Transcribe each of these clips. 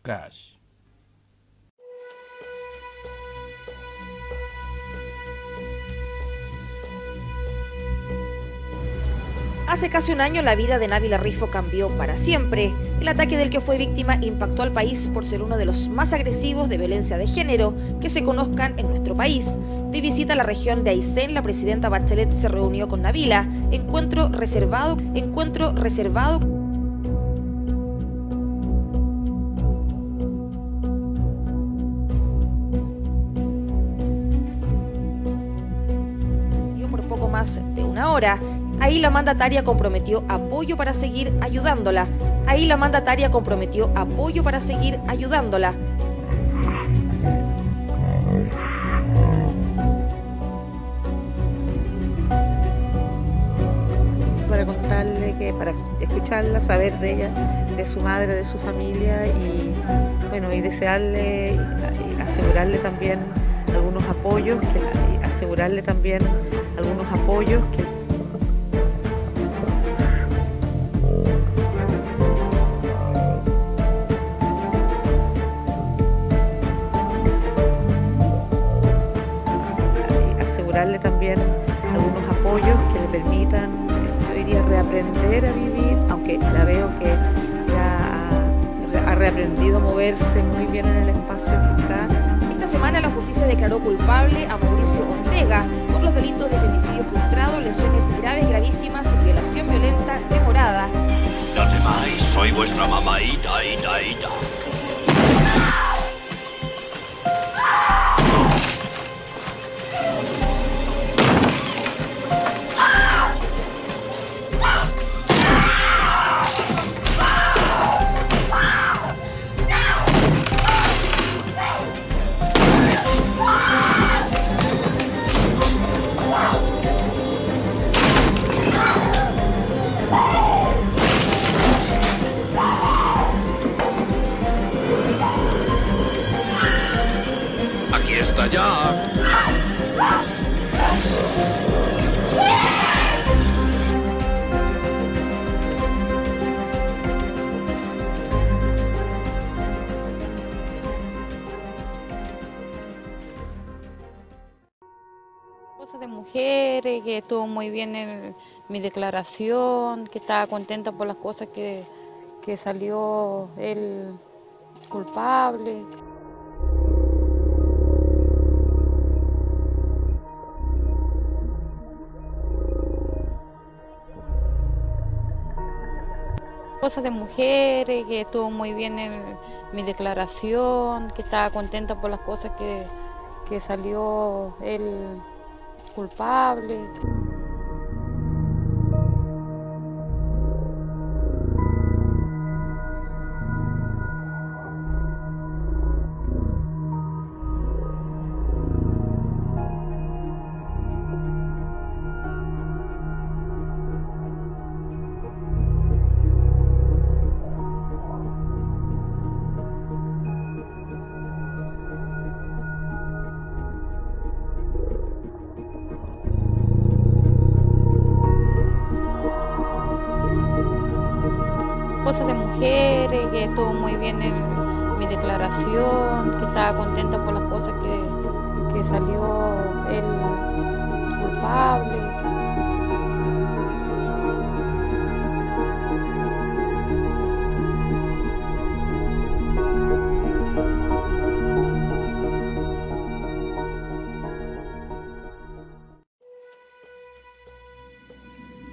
Cash. Hace casi un año la vida de Návila Rifo cambió para siempre. El ataque del que fue víctima impactó al país por ser uno de los más agresivos de violencia de género que se conozcan en nuestro país. De visita a la región de Aysén, la presidenta Bachelet se reunió con Návila. Encuentro reservado. Por poco más de una hora. Ahí la mandataria comprometió apoyo para seguir ayudándola. Para contarle que, para escucharla, saber de ella, de su madre, de su familia y bueno, y desearle, y asegurarle también algunos apoyos que le permitan, yo diría, reaprender a vivir, aunque la veo que ya ha reaprendido a moverse muy bien en el espacio que está. Esta semana la justicia declaró culpable a Mauricio Ortega por los delitos de femicidio frustrado, lesiones graves, gravísimas, violación violenta, demorada. No temáis, soy vuestra mamá, Ida. Aquí está ya. Cosas de mujeres, que estuvo muy bien mi declaración, que estaba contenta por las cosas que salió él culpable. Cosas de mujeres, que estuvo muy bien mi declaración, que estaba contenta por las cosas que salió él culpable. Cosas de mujeres, que estuvo muy bien mi declaración, que estaba contenta por las cosas que salió él culpable.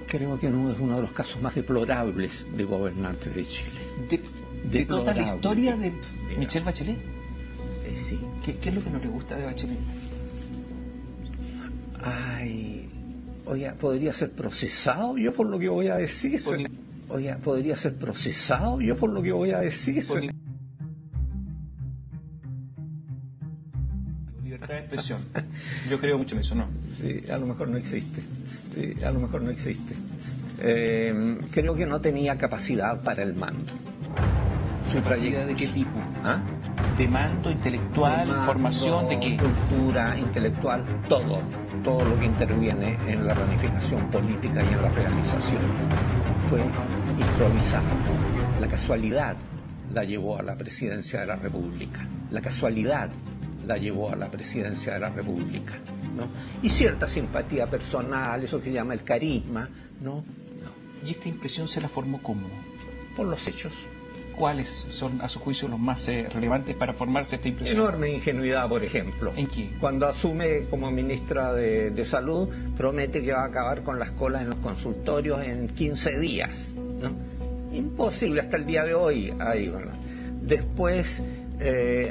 Creo que no es uno de los casos más deplorables de gobernantes de Chile. ¿De toda la historia de Michelle Bachelet? Sí. ¿Qué es lo que no le gusta de Bachelet? Ay, oiga, ¿podría ser procesado yo por lo que voy a decir? Oiga, ¿podría ser procesado yo por lo que voy a decir? Libertad de expresión. Yo creo mucho en eso, ¿no? Sí, a lo mejor no existe. Creo que no tenía capacidad para el mando. ¿Capacidad de qué tipo? ¿Ah? ¿De mando, intelectual, formación, de qué? Cultura, intelectual, todo lo que interviene en la planificación política y en las realizaciones. Fue improvisado. La casualidad la llevó a la presidencia de la República. La casualidad la llevó a la presidencia de la República, ¿no? Y cierta simpatía personal, eso que se llama el carisma, ¿no? ¿Y esta impresión se la formó cómo? Por los hechos. ¿Cuáles son, a su juicio, los más relevantes para formarse esta impresión? Enorme ingenuidad, por ejemplo. ¿En qué? Cuando asume como ministra de Salud, promete que va a acabar con las colas en los consultorios en 15 días, ¿no? Imposible hasta el día de hoy. Ahí, bueno. Después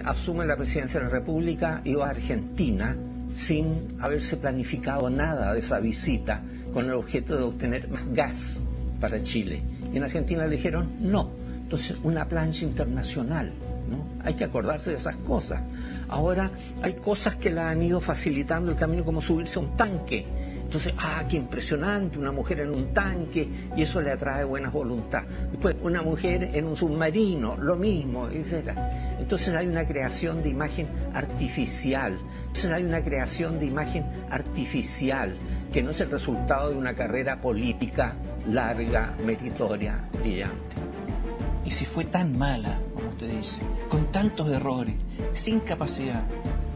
asume la presidencia de la República y va a Argentina sin haberse planificado nada de esa visita, con el objeto de obtener más gas para Chile. Y en Argentina le dijeron no. Entonces, una plancha internacional, ¿no? Hay que acordarse de esas cosas. Ahora, hay cosas que la han ido facilitando el camino, como subirse a un tanque. Entonces, qué impresionante, una mujer en un tanque, y eso le atrae buena voluntad. Después, una mujer en un submarino, lo mismo, etc. Entonces, hay una creación de imagen artificial. Que no es el resultado de una carrera política larga, meritoria, brillante. Y si fue tan mala, como usted dice, con tantos errores, sin capacidad,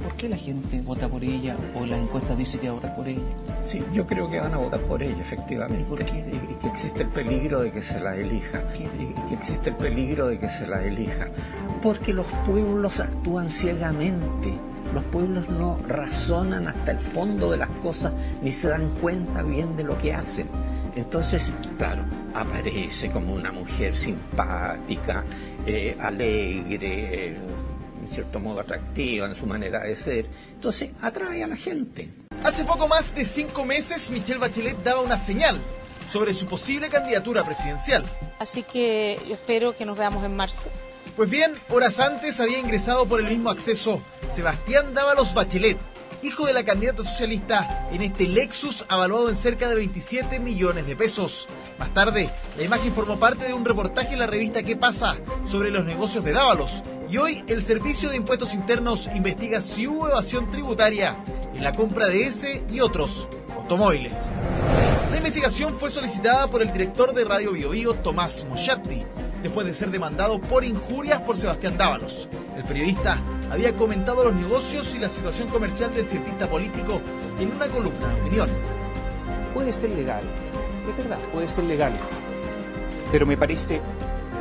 ¿por qué la gente vota por ella o la encuesta dice que va a votar por ella? Sí, yo creo que van a votar por ella, efectivamente. ¿Y por qué? Y que existe el peligro de que se la elija. Porque los pueblos actúan ciegamente. Los pueblos no razonan hasta el fondo de las cosas ni se dan cuenta bien de lo que hacen. Entonces, claro, aparece como una mujer simpática, alegre, en cierto modo atractiva en su manera de ser. Entonces, atrae a la gente. Hace poco más de 5 meses, Michelle Bachelet daba una señal sobre su posible candidatura presidencial. Así que yo espero que nos veamos en marzo. Pues bien, horas antes había ingresado por el mismo acceso Sebastián Dávalos Bachelet, hijo de la candidata socialista, en este Lexus avaluado en cerca de 27 millones de pesos. Más tarde, la imagen formó parte de un reportaje en la revista ¿Qué pasa?, sobre los negocios de Dávalos. Y hoy, el Servicio de Impuestos Internos investiga si hubo evasión tributaria en la compra de ese y otros automóviles. La investigación fue solicitada por el director de Radio Bio Bio, Tomás Moschatti, después de ser demandado por injurias por Sebastián Dávalos. El periodista había comentado los negocios y la situación comercial del cientista político en una columna de opinión. Puede ser legal, es verdad, puede ser legal, pero me parece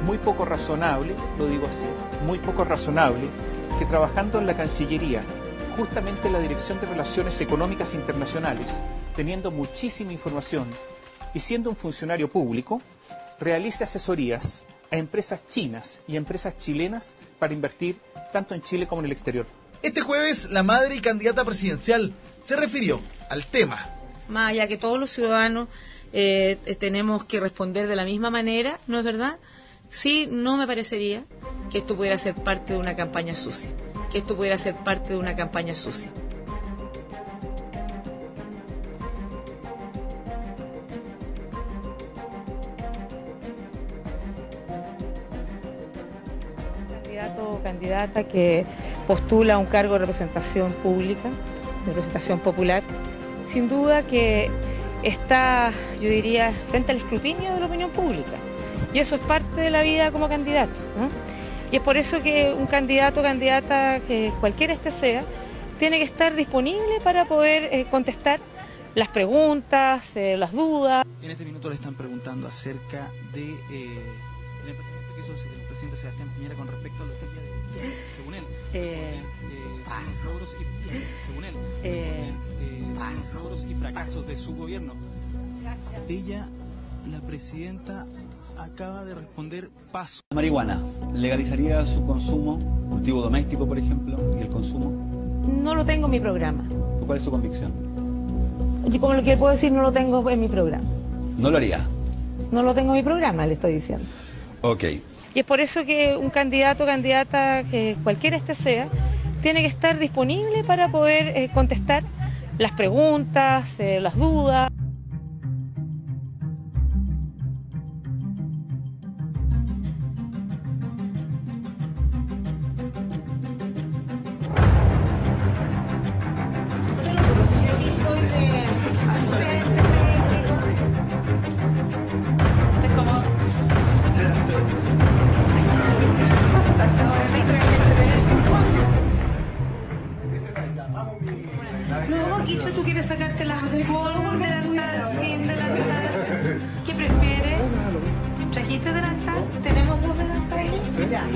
muy poco razonable, lo digo así, muy poco razonable, que trabajando en la Cancillería, justamente en la Dirección de Relaciones Económicas Internacionales, teniendo muchísima información y siendo un funcionario público, realice asesorías a empresas chinas y empresas chilenas para invertir tanto en Chile como en el exterior. Este jueves, la madre y candidata presidencial se refirió al tema. Más allá que todos los ciudadanos tenemos que responder de la misma manera, ¿no es verdad? Sí, no me parecería que esto pudiera ser parte de una campaña sucia. Candidato o candidata que postula un cargo de representación pública, de representación popular, sin duda que está, yo diría, frente al escrutinio de la opinión pública. Y eso es parte de la vida como candidato, ¿no? Y es por eso que un candidato o candidata, que cualquiera sea, tiene que estar disponible para poder contestar las preguntas, las dudas. En este minuto le están preguntando acerca de el emplazamiento que hizo el presidente Sebastián Piñera con respecto a lo que ella, según él, los logros y fracasos de su gobierno. Ella, la presidenta, acaba de responder paso. La marihuana, ¿legalizaría su consumo, cultivo doméstico, por ejemplo, y el consumo? No lo tengo en mi programa. ¿Cuál es su convicción? Yo, como lo que puedo decir, no lo tengo en mi programa. ¿No lo haría? No lo tengo en mi programa, le estoy diciendo. Ok. Y es por eso que un candidato o candidata, que cualquiera sea, tiene que estar disponible para poder contestar las preguntas, las dudas. ¿Trajiste delantal? ¿Tenemos 2 delantales? Ya.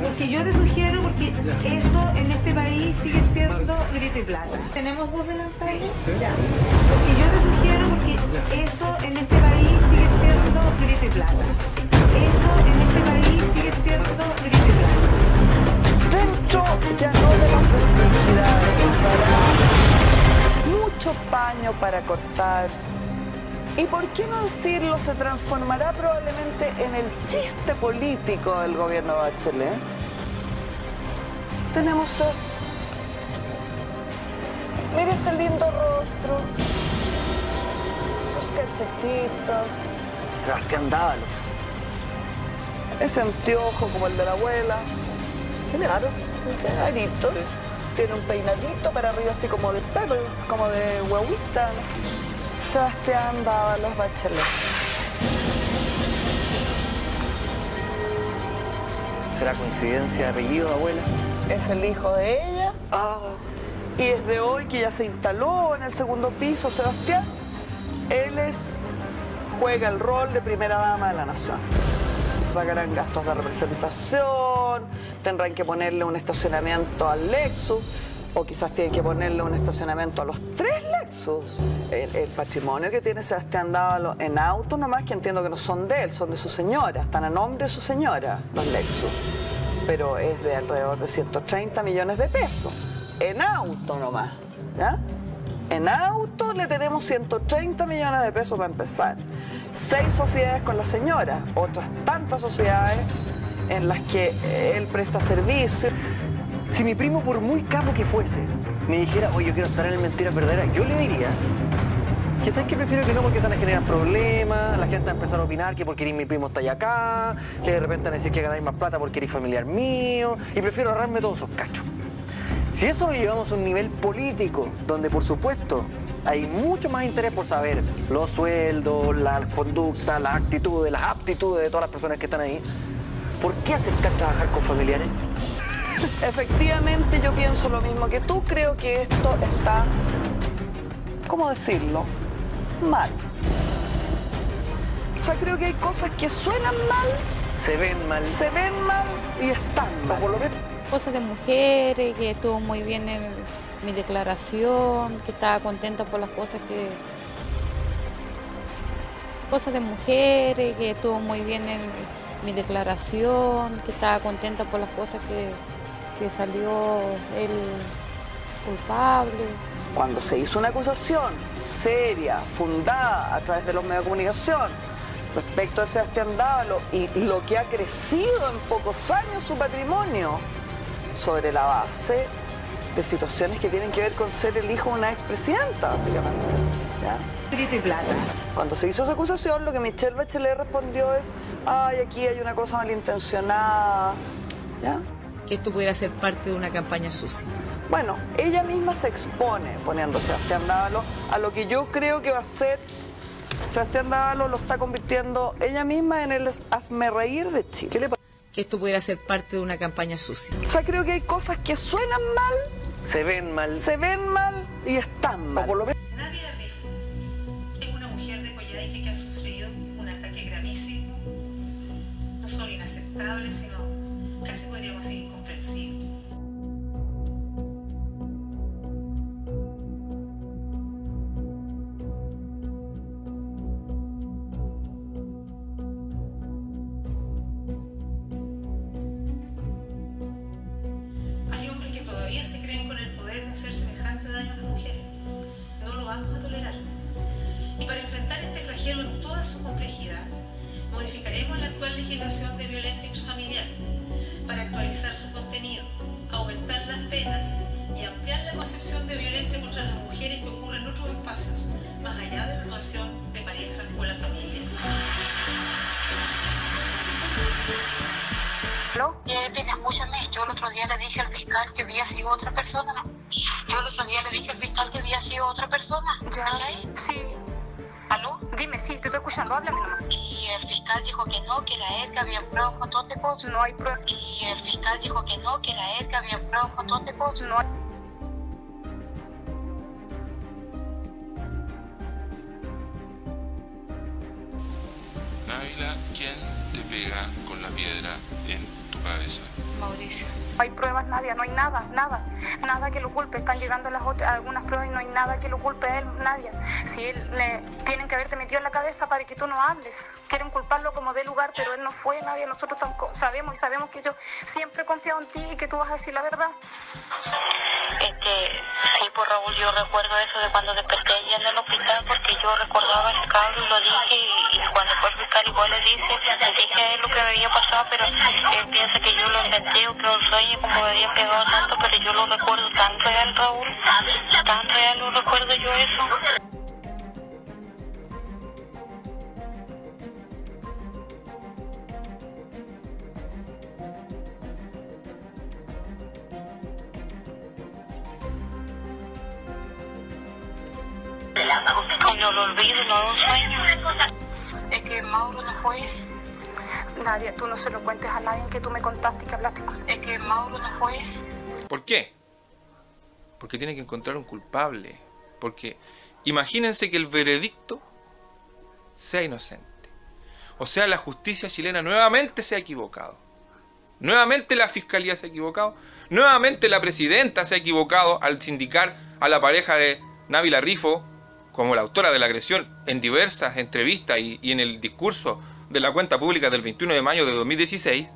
Porque yo te sugiero, porque eso en este país sigue siendo grito y plata. ¿Tenemos 2 delantales? Ya. Porque yo te sugiero, porque eso en este país sigue siendo grito y plata. Eso en este país sigue siendo grito y plata. Dentro ya no de las festividades, mucho paño para cortar. Y por qué no decirlo, se transformará probablemente en el chiste político del gobierno Bachelet. Tenemos esto. Mire ese lindo rostro, sus cachetitos. Sebastián Dávalos. Ese anteojo como el de la abuela. Tiene aros, aritos. Tiene un peinadito para arriba así como de pebbles, como de huevitas. Sebastián Dávalos Bachelet. ¿Será coincidencia de apellido, abuela? Es el hijo de ella. Y desde hoy que ya se instaló en el segundo piso, Sebastián, él juega el rol de primera dama de la nación. Pagarán gastos de representación, tendrán que ponerle un estacionamiento al Lexus, o quizás tienen que ponerle un estacionamiento a los 3 Lexus. El patrimonio que tiene Sebastián Dávalos en auto nomás, que entiendo que no son de él, son de su señora, están a nombre de su señora, los Lexus. Pero es de alrededor de 130 millones de pesos, en auto nomás, ¿ya? En auto le tenemos 130 millones de pesos para empezar. 6 sociedades con la señora, otras tantas sociedades en las que él presta servicio. Si mi primo, por muy capo que fuese, me dijera, oye, yo quiero estar en el Mentira Verdadera, yo le diría que sabes que prefiero que no, porque se van a generar problemas, la gente va a empezar a opinar que porque mi primo está allá acá, que de repente van a decir que ganáis más plata porque eres familiar mío, y prefiero ahorrarme todos esos cachos. Si eso lo llevamos a un nivel político, donde por supuesto hay mucho más interés por saber los sueldos, la conducta, las actitudes, las aptitudes de todas las personas que están ahí, ¿por qué aceptar trabajar con familiares? Efectivamente, yo pienso lo mismo que tú. Creo que esto está, ¿cómo decirlo?, mal. O sea, creo que hay cosas que suenan mal, se ven mal y están mal. Por lo menos Cosas de mujeres, que estuvo muy bien en mi declaración, que estaba contenta por las cosas que... Cosas de mujeres, que estuvo muy bien en mi declaración, que estaba contenta por las cosas que salió el culpable. Cuando se hizo una acusación seria, fundada a través de los medios de comunicación respecto a Sebastián Dávalos y lo que ha crecido en pocos años su patrimonio sobre la base de situaciones que tienen que ver con ser el hijo de una expresidenta, básicamente, ¿ya? Grito y plata. Cuando se hizo esa acusación, lo que Michelle Bachelet respondió es, ay, aquí hay una cosa malintencionada, ¿ya? Que esto pudiera ser parte de una campaña sucia. Bueno, ella misma se expone poniendo a Sebastián Dávalos a lo que yo creo que va a ser. Sebastián Dávalos lo está convirtiendo ella misma en el hazmerreír de Chile. ¿Qué le pasa? Que esto pudiera ser parte de una campaña sucia. O sea, creo que hay cosas que suenan mal, se ven mal y están mal. O por lo menos... Navila Rifo es una mujer de Coyhaique que ha sufrido un ataque gravísimo, no solo inaceptable, sino casi podríamos decir incomprensible. Hay hombres que todavía se creen con el poder de hacer semejante daño a las mujeres. No lo vamos a tolerar. Y para enfrentar este flagelo en toda su complejidad, modificaremos la actual legislación de violencia intrafamiliar para actualizar su contenido, aumentar las penas y ampliar la concepción de violencia contra las mujeres que ocurre en otros espacios, más allá de la relación de pareja o la familia. Escúchame, yo el otro día le dije al fiscal que había sido otra persona. Ya, sí. ¿Aló? Dime, sí, te estoy escuchando, háblame nomás. Y el fiscal dijo que no, que era él, que había pruebas un montón de cosas. No hay pruebas. Y el fiscal dijo que no, que era él, que había pruebas un montón de cosas. No hay... Ávila, ¿quién te pega con la piedra en tu cabeza? Mauricio. No hay pruebas, Nadia, no hay nada que lo culpe. Están llegando algunas pruebas y no hay nada que lo culpe a él, Nadia. Si él tienen que haberte metido en la cabeza para que tú no hables. Quieren culparlo como de lugar, pero él no fue, Nadia. Nosotros sabemos que yo siempre he confiado en ti y que tú vas a decir la verdad. Sí, pues Raúl, yo recuerdo eso de cuando desperté allá en el hospital, porque yo recordaba ese cabro y lo dije, y cuando fue el fiscal igual le dije lo que me había pasado, pero él piensa que yo lo inventé o que lo sueño, como me había pegado tanto, pero yo lo recuerdo tan real, Raúl, tan real lo recuerdo yo eso. Y no lo olvido, no lo sueño. Es que Mauro no fue. Nadia, tú no se lo cuentes a nadie que tú me contaste y que hablaste con... Es que Mauro no fue. ¿Por qué? Porque tiene que encontrar un culpable. Porque imagínense que el veredicto sea inocente. O sea, la justicia chilena nuevamente se ha equivocado. Nuevamente la fiscalía se ha equivocado. Nuevamente la presidenta se ha equivocado al sindicar a la pareja de Navila Rifo como la autora de la agresión en diversas entrevistas y en el discurso de la cuenta pública del 21 de mayo de 2016.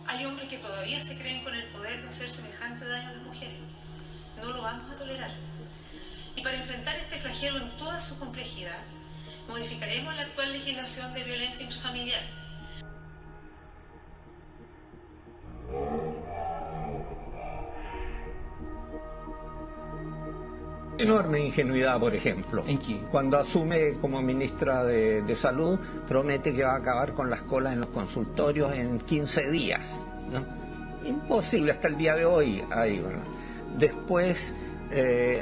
Hay hombres que todavía se creen con el poder de hacer semejante daño a las mujeres. No lo vamos a tolerar. Y para enfrentar este flagelo en toda su complejidad, modificaremos la actual legislación de violencia intrafamiliar. Enorme ingenuidad, por ejemplo. ¿En qué? Cuando asume como ministra de Salud, promete que va a acabar con las colas en los consultorios en 15 días, ¿no? Imposible hasta el día de hoy. Ahí, bueno. Después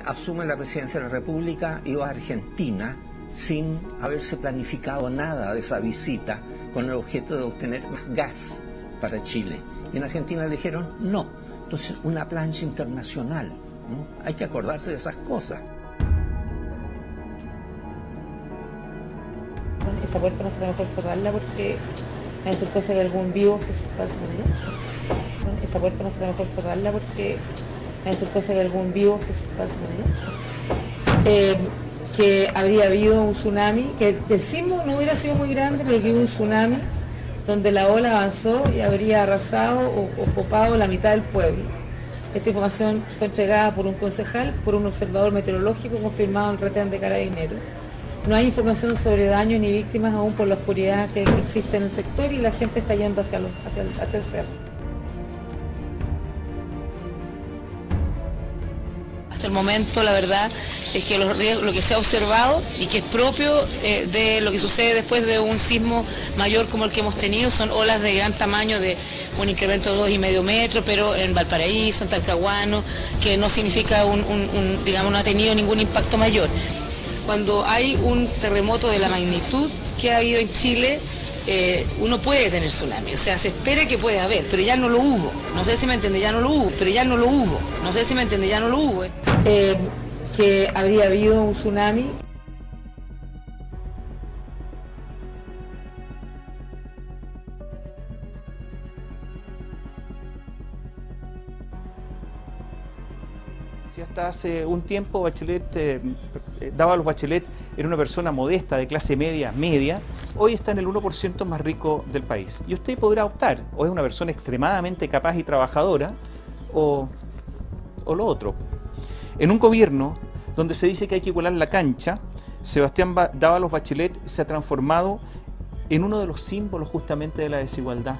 asume la presidencia de la República y va a Argentina sin haberse planificado nada de esa visita, con el objeto de obtener más gas para Chile. Y en Argentina le dijeron no. Entonces, una plancha internacional, ¿no? Hay que acordarse de esas cosas. Esa puerta no será mejor cerrarla porque me da sorpresa que algún vivo se sustancia por ella. Esa puerta no será mejor cerrarla porque me da sorpresa que algún vivo se sustancia por ella. Que habría habido un tsunami, que el sismo no hubiera sido muy grande, pero que hubo un tsunami donde la ola avanzó y habría arrasado o copado la mitad del pueblo. Esta información fue entregada por un concejal, por un observador meteorológico confirmado en el retén de Carabineros. No hay información sobre daños ni víctimas aún por la oscuridad que existe en el sector y la gente está yendo hacia el cerro. Hasta el momento, la verdad es que lo que se ha observado y que es propio de lo que sucede después de un sismo mayor como el que hemos tenido son olas de gran tamaño, de un incremento de 2,5 metros, pero en Valparaíso, en Talcahuano, que no significa digamos, no ha tenido ningún impacto mayor. Cuando hay un terremoto de la magnitud que ha habido en Chile, uno puede tener tsunami, o sea, se espera que pueda haber, pero ya no lo hubo. No sé si me entiende, ya no lo hubo, pero ya no lo hubo. No sé si me entiende, ya no lo hubo. Que habría habido un tsunami. Si hasta hace un tiempo Dávalos Bachelet era una persona modesta, de clase media, hoy está en el 1% más rico del país. Y usted podrá optar, o es una persona extremadamente capaz y trabajadora, o lo otro. En un gobierno donde se dice que hay que igualar la cancha, Sebastián Dávalos Bachelet se ha transformado en uno de los símbolos justamente de la desigualdad,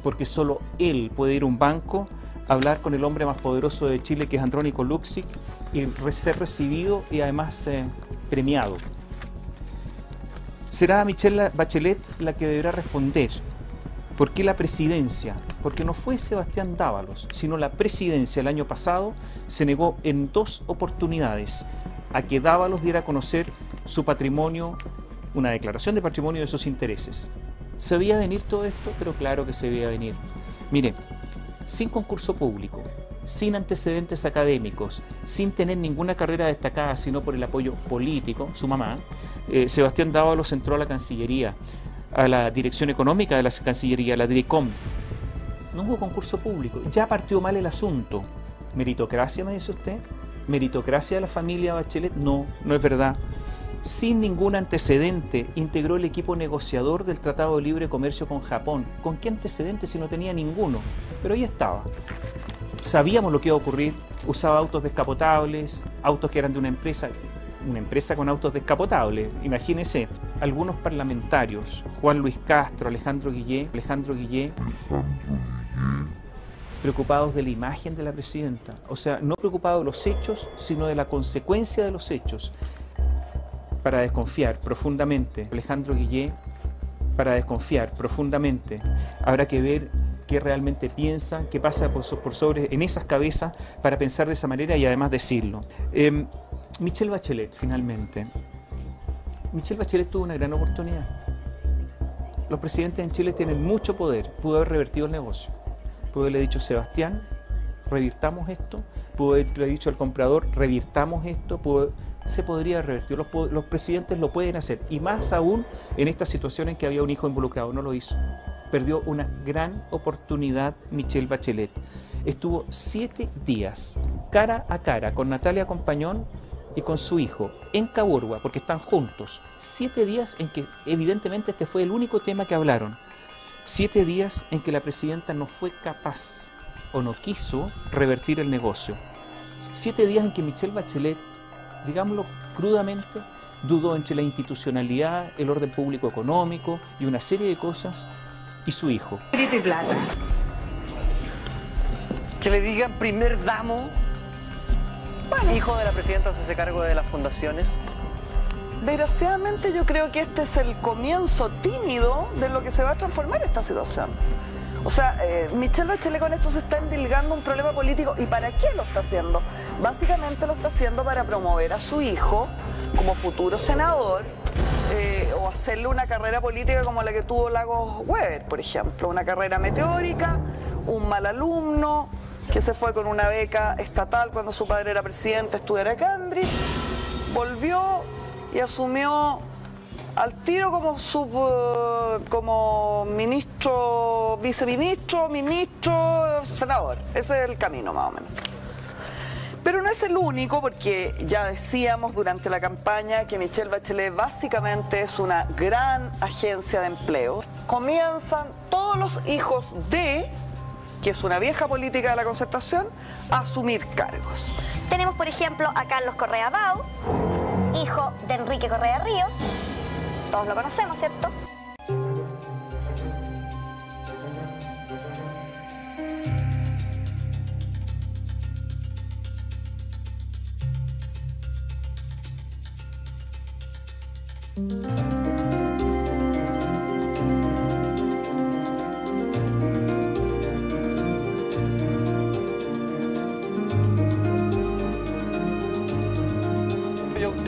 porque solo él puede ir a un banco, hablar con el hombre más poderoso de Chile, que es Andrónico Luksic, y ser recibido y además premiado. Será Michelle Bachelet la que deberá responder por qué la presidencia, porque no fue Sebastián Dávalos, sino la presidencia el año pasado se negó en 2 oportunidades a que Dávalos diera a conocer su patrimonio, una declaración de patrimonio de sus intereses. ¿Se veía venir todo esto? Pero claro que se veía venir. Miren, sin concurso público, sin antecedentes académicos, sin tener ninguna carrera destacada, sino por el apoyo político, su mamá, Sebastián Dávalos entró a la Cancillería. a la dirección económica de la Cancillería, la DIRECOM. No hubo concurso público, ya partió mal el asunto. ¿Meritocracia, me dice usted? ¿Meritocracia de la familia Bachelet? No, no es verdad. Sin ningún antecedente, integró el equipo negociador del Tratado de Libre Comercio con Japón. ¿Con qué antecedente si no tenía ninguno? Pero ahí estaba. Sabíamos lo que iba a ocurrir. Usaba autos descapotables, autos que eran de una empresa con autos descapotables. Imagínense, algunos parlamentarios, Juan Luis Castro, Alejandro Guillé, preocupados de la imagen de la presidenta. O sea, no preocupados de los hechos, sino de la consecuencia de los hechos. Para desconfiar profundamente, Alejandro Guillé, para desconfiar profundamente, habrá que ver qué realmente piensa, qué pasa por sobre en esas cabezas para pensar de esa manera y además decirlo. Michelle Bachelet, finalmente. Michelle Bachelet tuvo una gran oportunidad. Los presidentes en Chile tienen mucho poder. Pudo haber revertido el negocio. Pudo haberle dicho, Sebastián, revirtamos esto. Pudo haberle dicho al comprador, revirtamos esto. Se podría revertir. Los presidentes lo pueden hacer. Y más aún en esta situación en que había un hijo involucrado. No lo hizo. Perdió una gran oportunidad Michelle Bachelet. Estuvo 7 días cara a cara con Natalia Compañón y con su hijo en Caburgua, porque están juntos. 7 días en que evidentemente este fue el único tema que hablaron. 7 días en que la presidenta no fue capaz o no quiso revertir el negocio. 7 días en que Michelle Bachelet, digámoslo crudamente, dudó entre la institucionalidad, el orden público económico y una serie de cosas, y su hijo. Que le digan primer damo, hijo de la presidenta, se hace cargo de las fundaciones. Desgraciadamente yo creo que este es el comienzo tímido de lo que se va a transformar esta situación. O sea, Michelle Bachelet con esto se está endilgando un problema político. ¿Y para qué lo está haciendo? Básicamente lo está haciendo para promover a su hijo como futuro senador, o hacerle una carrera política como la que tuvo Lagos Weber, por ejemplo. Una carrera meteórica, un mal alumno que se fue con una beca estatal cuando su padre era presidente a estudiar a Cambridge, volvió y asumió al tiro como ministro, viceministro, ministro, senador. Ese es el camino más o menos. Pero no es el único, porque ya decíamos durante la campaña que Michelle Bachelet básicamente es una gran agencia de empleo. Comienzan todos los hijos de, que es una vieja política de la Concertación, a asumir cargos. Tenemos, por ejemplo, a Carlos Correa Bau, hijo de Enrique Correa Ríos. Todos lo conocemos, ¿cierto?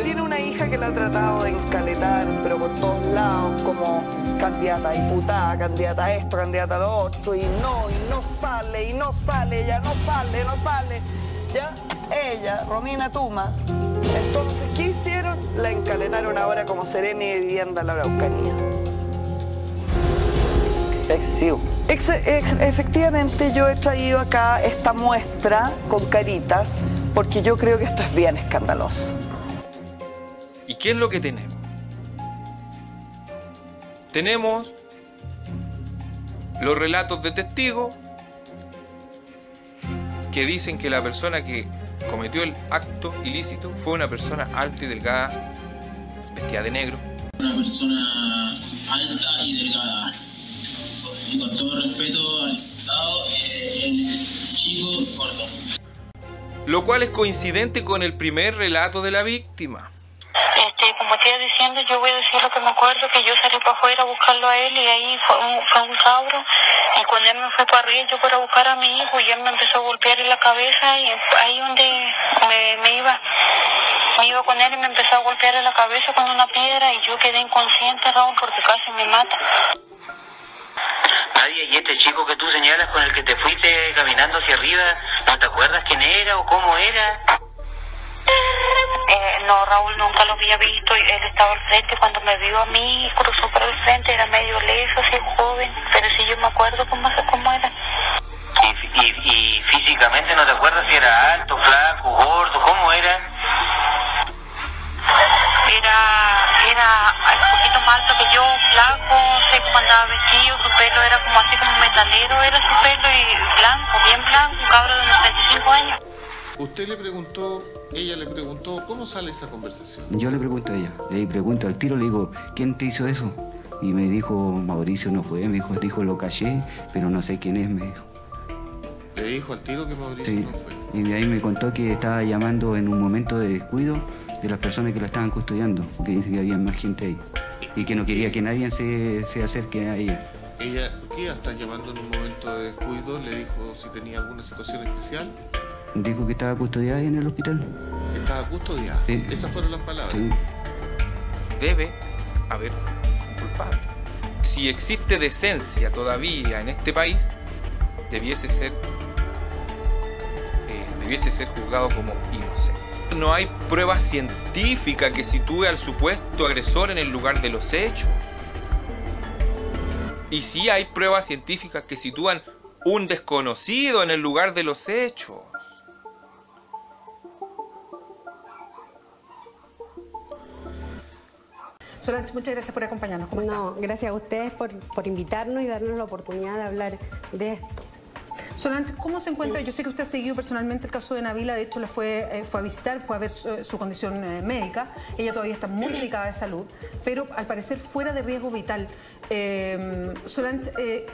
Tiene una hija que la ha tratado de encaletar, pero por todos lados, como candidata a diputada, candidata a esto, candidata a lo otro, y no sale, ella no sale, ¿ya? Ella, Romina Tuma. Entonces, ¿qué hicieron? La encaletaron ahora como Seremi de Vivienda en la Araucanía. Excesivo. Efectivamente, yo he traído acá esta muestra con caritas, porque yo creo que esto es bien escandaloso. ¿Y qué es lo que tenemos? Tenemos los relatos de testigos que dicen que la persona que cometió el acto ilícito fue una persona alta y delgada, vestida de negro. Una persona alta y delgada. Y con todo respeto al diputado, él es chico, gordo. Lo cual es coincidente con el primer relato de la víctima. Como te iba diciendo, yo voy a decir lo que me acuerdo, que yo salí para afuera a buscarlo a él y ahí fue un sabro. Y cuando él me fue para arriba, yo para buscar a mi hijo, y él me empezó a golpear en la cabeza, y ahí donde me iba con él y me empezó a golpear en la cabeza con una piedra, y yo quedé inconsciente, Raúl, porque casi me mata. Nadia, y este chico que tú señalas con el que te fuiste caminando hacia arriba, ¿no te acuerdas quién era o cómo era? No, Raúl nunca lo había visto. Él estaba al frente. Cuando me vio a mí, cruzó por el frente. Era medio leso, así joven. Pero sí, yo me acuerdo cómo era. ¿Y físicamente no te acuerdas si era alto, flaco, gordo? ¿Cómo era? Era un poquito más alto que yo, flaco, no sé cómo andaba vestido. Su pelo era como así como metalero, era su pelo, y blanco, bien blanco, un cabro de unos 35 años. Usted le preguntó, ella le preguntó, ¿cómo sale esa conversación? Yo le pregunto a ella, le pregunto al tiro, le digo, ¿quién te hizo eso? Y me dijo, Mauricio no fue, me dijo, lo callé, pero no sé quién es, me dijo. ¿Le dijo al tiro que Mauricio sí. no fue? Y de ahí me contó que estaba llamando en un momento de descuido de las personas que la estaban custodiando, porque dice que había más gente ahí, y que no quería que nadie se acerque a ella. ¿Ella por qué está llamando en un momento de descuido? ¿Le dijo si tenía alguna situación especial? Dijo que estaba custodiada en el hospital. ¿Estaba custodiada? Sí. Esas fueron las palabras. Sí. Debe haber un culpable. Si existe decencia todavía en este país, debiese ser juzgado como inocente. No hay prueba científica que sitúe al supuesto agresor en el lugar de los hechos. Y sí hay pruebas científicas que sitúan un desconocido en el lugar de los hechos. Solange, muchas gracias por acompañarnos. No, gracias a ustedes por invitarnos y darnos la oportunidad de hablar de esto. Solange, ¿cómo se encuentra? Yo sé que usted ha seguido personalmente el caso de Nabila, de hecho la fue a visitar, fue a ver su condición médica. Ella todavía está muy delicada de salud, pero al parecer fuera de riesgo vital. Solange,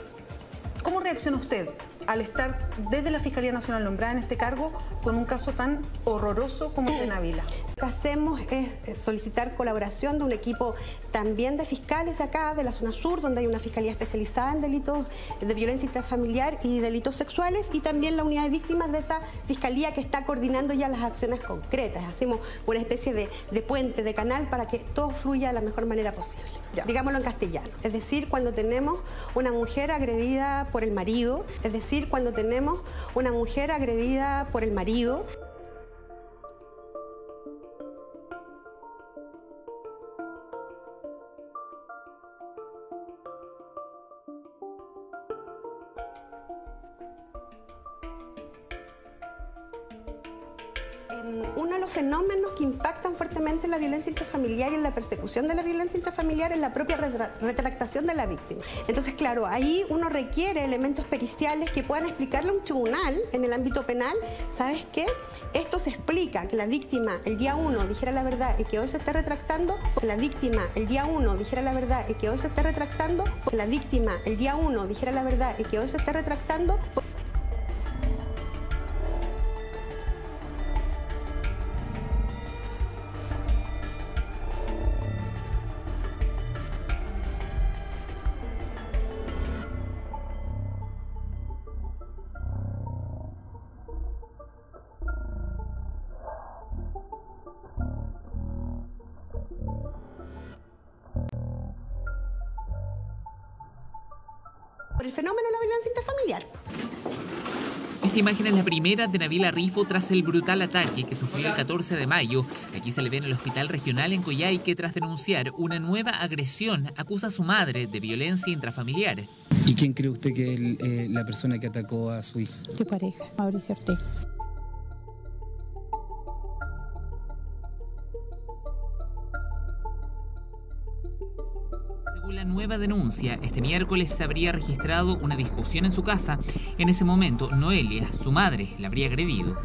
¿cómo reacciona usted al estar desde la Fiscalía Nacional nombrada en este cargo con un caso tan horroroso como el de Nabila? Lo que hacemos es solicitar colaboración de un equipo también de fiscales de acá, de la zona sur, donde hay una fiscalía especializada en delitos de violencia intrafamiliar y delitos sexuales, y también la unidad de víctimas de esa fiscalía que está coordinando ya las acciones concretas. Hacemos una especie de puente, de canal, para que todo fluya de la mejor manera posible. Ya. Digámoslo en castellano. Es decir, cuando tenemos una mujer agredida por el marido, uno de los fenómenos que impactan fuertemente en la violencia intrafamiliar y en la persecución de la violencia intrafamiliar es la propia retractación de la víctima. Entonces, claro, ahí uno requiere elementos periciales que puedan explicarle a un tribunal en el ámbito penal, ¿sabes qué? Esto se explica, que la víctima el día 1 dijera la verdad y que hoy se esté retractando, la víctima el día 1 dijera la verdad y que hoy se esté retractando, la víctima el día 1 dijera la verdad y que hoy se esté retractando. Por el fenómeno de la violencia intrafamiliar. Esta imagen es la primera de Nabila Rifo tras el brutal ataque que sufrió el 14 de mayo. Aquí se le ve en el hospital regional en Coyhaique tras denunciar una nueva agresión. Acusa a su madre de violencia intrafamiliar. ¿Y quién cree usted que es la persona que atacó a su hija? Su pareja, Mauricio Ortega. Según la nueva denuncia, este miércoles se habría registrado una discusión en su casa. En ese momento, Noelia, su madre, la habría agredido.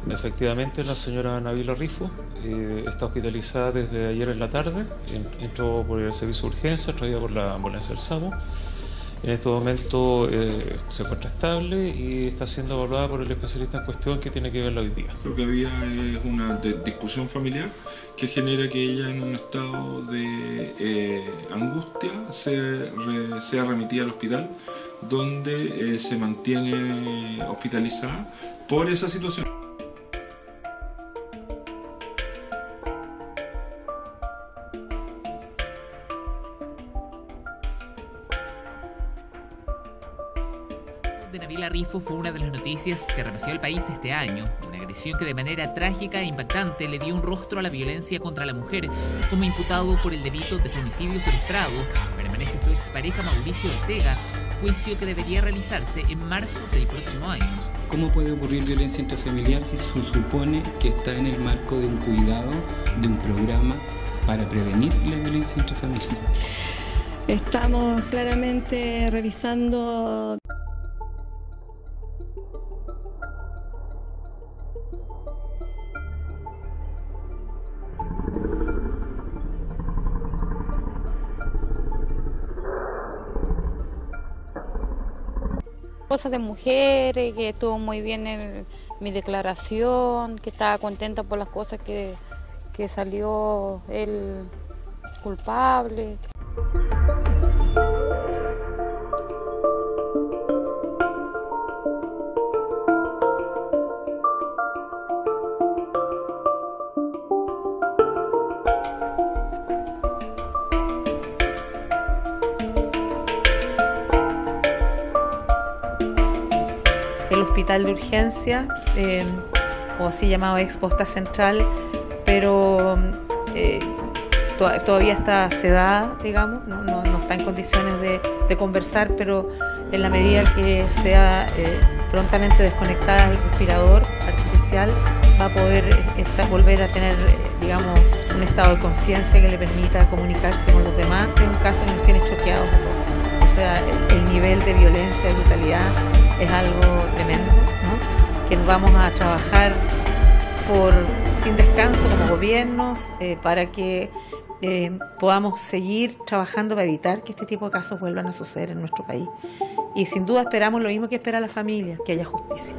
Efectivamente, la señora Nabila Rifo está hospitalizada desde ayer en la tarde. Entró por el servicio de urgencia, traída por la ambulancia del SAMU. En este momento se encuentra estable y está siendo evaluada por el especialista en cuestión que tiene que verla hoy día. Lo que había es una discusión familiar que genera que ella, en un estado de angustia, sea remitida al hospital, donde se mantiene hospitalizada por esa situación. de Nabila Rifo fue una de las noticias que remeció el país este año. Una agresión que de manera trágica e impactante le dio un rostro a la violencia contra la mujer. Como imputado por el delito de femicidio frustrado, permanece su expareja Mauricio Ortega, juicio que debería realizarse en marzo del próximo año. ¿Cómo puede ocurrir violencia intrafamiliar si se supone que está en el marco de un cuidado, de un programa para prevenir la violencia intrafamiliar? Estamos claramente revisando. Cosas de mujeres, que estuvo muy bien mi declaración, que estaba contenta por las cosas que salió él culpable. El hospital de urgencia, o así llamado ex posta central, pero todavía está sedada, digamos, no está en condiciones de conversar, pero en la medida que sea prontamente desconectada el respirador artificial, va a poder volver a tener, digamos, un estado de conciencia que le permita comunicarse con los demás. Es un caso que nos tiene choqueados a todos. O sea, el nivel de violencia y brutalidad es algo tremendo, ¿no? Que vamos a trabajar sin descanso como gobiernos para que podamos seguir trabajando para evitar que este tipo de casos vuelvan a suceder en nuestro país. Y sin duda esperamos lo mismo que espera la familia, que haya justicia.